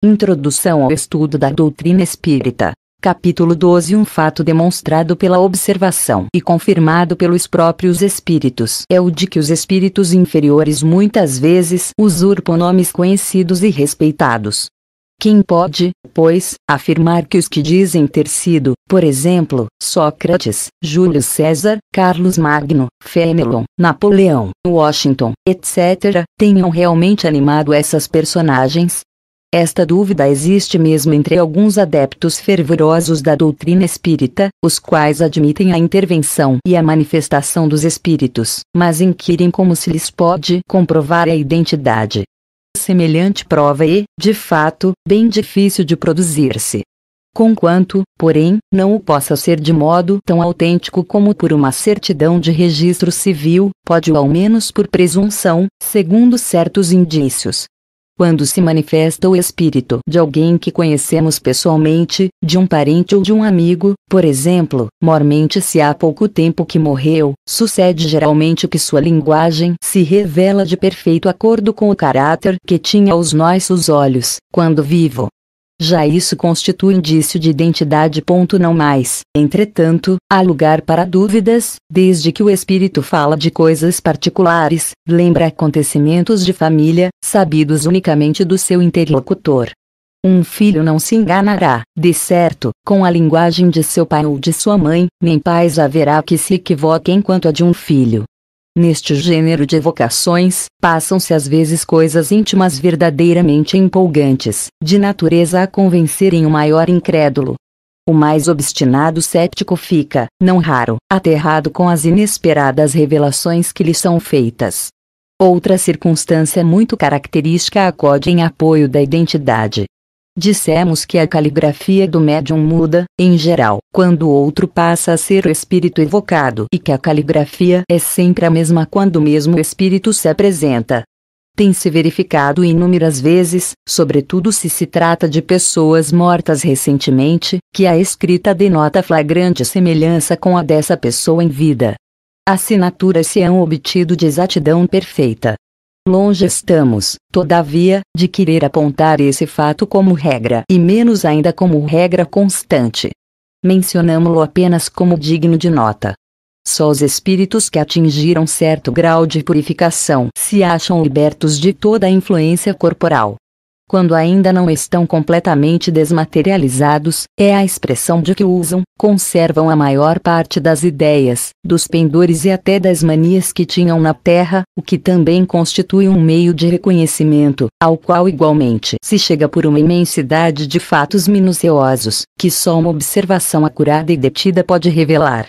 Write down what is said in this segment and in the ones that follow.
Introdução ao estudo da doutrina espírita. Capítulo 12. Um fato demonstrado pela observação e confirmado pelos próprios espíritos é o de que os espíritos inferiores muitas vezes usurpam nomes conhecidos e respeitados. Quem pode, pois, afirmar que os que dizem ter sido, por exemplo, Sócrates, Júlio César, Carlos Magno, Fenelon, Napoleão, Washington, etc., tenham realmente animado essas personagens? Esta dúvida existe mesmo entre alguns adeptos fervorosos da doutrina espírita, os quais admitem a intervenção e a manifestação dos espíritos, mas inquirem como se lhes pode comprovar a identidade. Semelhante prova é, de fato, bem difícil de produzir-se. Conquanto, porém, não o possa ser de modo tão autêntico como por uma certidão de registro civil, pode-o ao menos por presunção, segundo certos indícios. Quando se manifesta o espírito de alguém que conhecemos pessoalmente, de um parente ou de um amigo, por exemplo, mormente-se há pouco tempo que morreu, sucede geralmente que sua linguagem se revela de perfeito acordo com o caráter que tinha aos nossos olhos, quando vivo. Já isso constitui indício de identidade. Não mais, entretanto, há lugar para dúvidas, desde que o espírito fala de coisas particulares, lembra acontecimentos de família, sabidos unicamente do seu interlocutor. Um filho não se enganará, de certo, com a linguagem de seu pai ou de sua mãe, nem pais haverá que se equivoquem quanto a de um filho. Neste gênero de evocações, passam-se às vezes coisas íntimas verdadeiramente empolgantes, de natureza a convencerem o maior incrédulo. O mais obstinado céptico fica, não raro, aterrado com as inesperadas revelações que lhe são feitas. Outra circunstância muito característica acode em apoio da identidade. Dissemos que a caligrafia do médium muda, em geral, quando o outro passa a ser o espírito evocado e que a caligrafia é sempre a mesma quando o mesmo espírito se apresenta. Tem-se verificado inúmeras vezes, sobretudo se trata de pessoas mortas recentemente, que a escrita denota flagrante semelhança com a dessa pessoa em vida. Assinaturas se hão obtido de exatidão perfeita. Longe estamos, todavia, de querer apontar esse fato como regra e menos ainda como regra constante. Mencionamo-lo apenas como digno de nota. Só os espíritos que atingiram certo grau de purificação se acham libertos de toda a influência corporal. Quando ainda não estão completamente desmaterializados, é a expressão de que usam, conservam a maior parte das ideias, dos pendores e até das manias que tinham na terra, o que também constitui um meio de reconhecimento, ao qual igualmente se chega por uma imensidade de fatos minuciosos, que só uma observação acurada e detida pode revelar.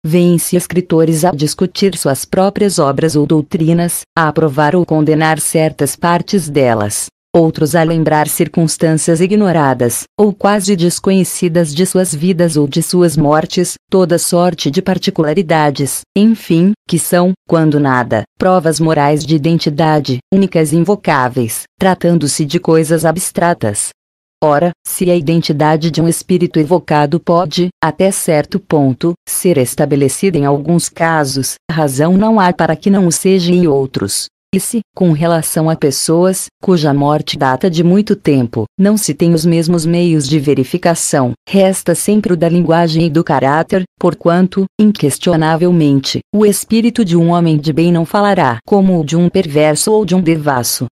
Vêem-se escritores a discutir suas próprias obras ou doutrinas, a aprovar ou condenar certas partes delas. Outros a lembrar circunstâncias ignoradas, ou quase desconhecidas de suas vidas ou de suas mortes, toda sorte de particularidades, enfim, que são, quando nada, provas morais de identidade, únicas e invocáveis, tratando-se de coisas abstratas. Ora, se a identidade de um espírito evocado pode, até certo ponto, ser estabelecida em alguns casos, razão não há para que não o seja em outros. E se, com relação a pessoas, cuja morte data de muito tempo, não se tem os mesmos meios de verificação, resta sempre o da linguagem e do caráter, porquanto, inquestionavelmente, o espírito de um homem de bem não falará como o de um perverso ou de um devasso.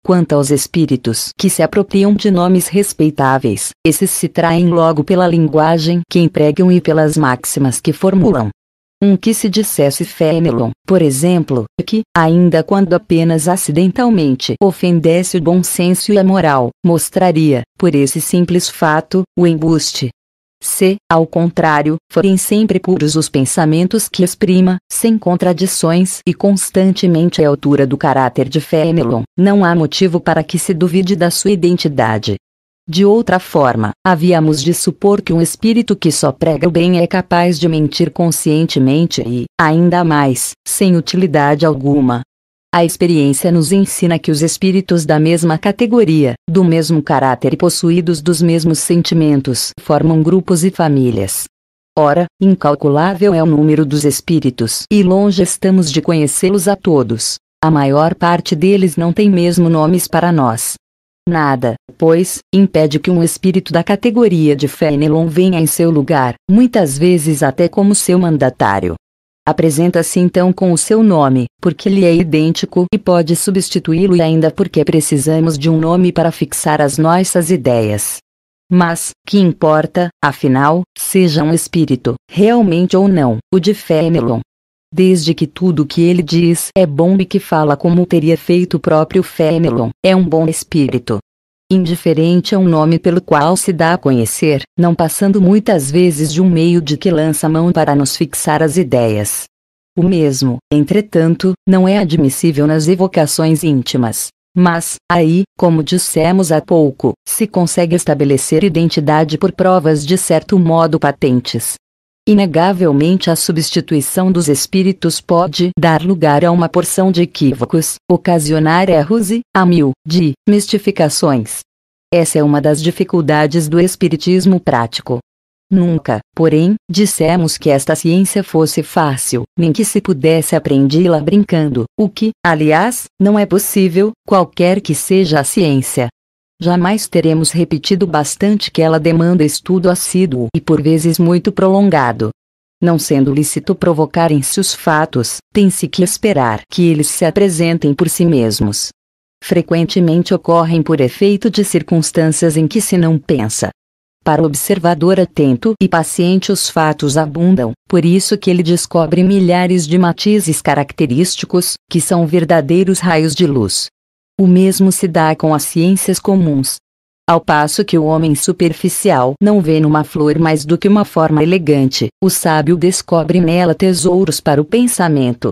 Quanto aos espíritos que se apropriam de nomes respeitáveis, esses se traem logo pela linguagem que empregam e pelas máximas que formulam. Que se dissesse Fenelon, por exemplo, que, ainda quando apenas acidentalmente ofendesse o bom senso e a moral, mostraria, por esse simples fato, o embuste. Se, ao contrário, forem sempre puros os pensamentos que exprima, sem contradições e constantemente à altura do caráter de Fenelon, não há motivo para que se duvide da sua identidade. De outra forma, havíamos de supor que um espírito que só prega o bem é capaz de mentir conscientemente e, ainda mais, sem utilidade alguma. A experiência nos ensina que os espíritos da mesma categoria, do mesmo caráter e possuídos dos mesmos sentimentos, formam grupos e famílias. Ora, incalculável é o número dos espíritos e longe estamos de conhecê-los a todos. A maior parte deles não tem mesmo nomes para nós. Nada, pois, impede que um espírito da categoria de Fenelon venha em seu lugar, muitas vezes até como seu mandatário. Apresenta-se então com o seu nome, porque lhe é idêntico e pode substituí-lo, e ainda porque precisamos de um nome para fixar as nossas ideias. Mas, que importa, afinal, seja um espírito, realmente ou não, o de Fenelon? Desde que tudo o que ele diz é bom e que fala como teria feito o próprio Fenelon, é um bom espírito. Indiferente é um nome pelo qual se dá a conhecer, não passando muitas vezes de um meio de que lança a mão para nos fixar as ideias. O mesmo, entretanto, não é admissível nas evocações íntimas. Mas, aí, como dissemos há pouco, se consegue estabelecer identidade por provas de certo modo patentes. Inegavelmente a substituição dos espíritos pode dar lugar a uma porção de equívocos, ocasionar erros e, a mil, de mistificações. Essa é uma das dificuldades do espiritismo prático. Nunca, porém, dissemos que esta ciência fosse fácil, nem que se pudesse aprendi-la brincando, o que, aliás, não é possível, qualquer que seja a ciência. Jamais teremos repetido bastante que ela demanda estudo assíduo e por vezes muito prolongado. Não sendo lícito provocarem-se os fatos, tem-se que esperar que eles se apresentem por si mesmos. Frequentemente ocorrem por efeito de circunstâncias em que se não pensa. Para o observador atento e paciente os fatos abundam, por isso que ele descobre milhares de matizes característicos, que são verdadeiros raios de luz. O mesmo se dá com as ciências comuns. Ao passo que o homem superficial não vê numa flor mais do que uma forma elegante, o sábio descobre nela tesouros para o pensamento.